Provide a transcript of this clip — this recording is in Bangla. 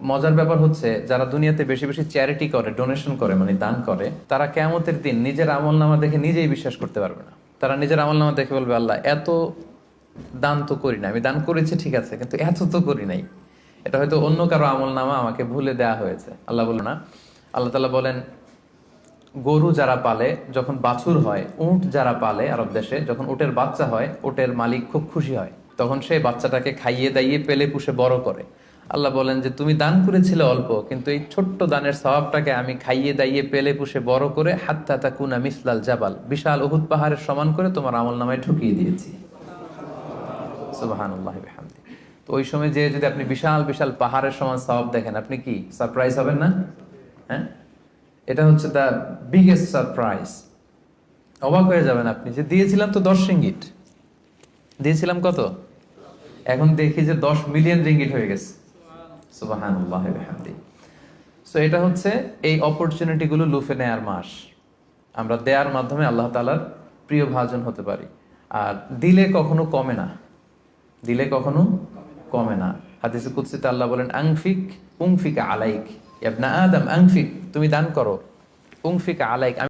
মজার ব্যাপার হচ্ছে যারা দুনিয়াতে বেশি বেশি চ্যারিটি করে, ডোনেশন করে, মানে দান করে, তারা কিয়ামতের দিন নিজের আমল নামা দেখে নিজেই বিশ্বাস করতে পারবে না। তারা নিজের আমল নামা দেখে বলবে, আল্লাহ এত দান তো করি না, আমি দান করেছি ঠিক আছে, কিন্তু এত তো করি নাই, এটা হয়তো অন্য কারো আমল নামা আমাকে ভুলে দেওয়া হয়েছে। আল্লাহ বলল না, আল্লাহ তাআলা বলেন, গরু যারা পালে যখন বাছুর হয়, উট যারা পালে আরব দেশে যখন উটের বাচ্চা হয়, উটের মালিক খুব খুশি হয়, তখন সেই বাচ্চাটাকে খাইয়ে দাইয়ে পেলে পুষে বড় করে। আল্লাহ বলেন যে তুমি দান করেছিলে অল্প, কিন্তু এই ছোট্ট দানের সওয়াবটাকে আমি খাইয়ে দাইয়ে পেলে পুষে বড় করে হাত্তা তাকুনা মিসলাল জাবাল, বিশাল উহুদ পাহাড়ের সমান করে তোমার আমল নামায় ঢুকিয়ে দিয়েছি। সুবহানাল্লাহি ওয়া বিহামদি। তো ওই সময় যে যদি আপনি বিশাল বিশাল পাহাড়ের সমান সওয়াব দেখেন, আপনি কি সারপ্রাইজ হবেন না? হ্যাঁ, এটা হচ্ছে দ্য বিগেস্ট সারপ্রাইজ। অবাক হয়ে যাবেন আপনি যে দিয়েছিলাম তো 10 রিঙ্গিট, দিয়েছিলাম কত, এখন দেখি যে 10 মিলিয়ন রিঙ্গিট হয়ে গেছে। সুবহানাল্লাহি ওয়া বিহামদি। সো এটা হচ্ছে এই অপরচুনিটি গুলো লুফে নেয়ার মাস। আমরা দেওয়ার মাধ্যমে আল্লাহ তাআলার প্রিয় ভাজন হতে পারি। আর দিলে কখনো কমে না, দিলে কখনো কমে না। হাদিসে কুদসিতে আল্লাহ বলেন, আনফিক উনফিক আলাইক, ইয়া ইবনা আদম আনফিক, তুমি দান করো, উনফিক আলাইক,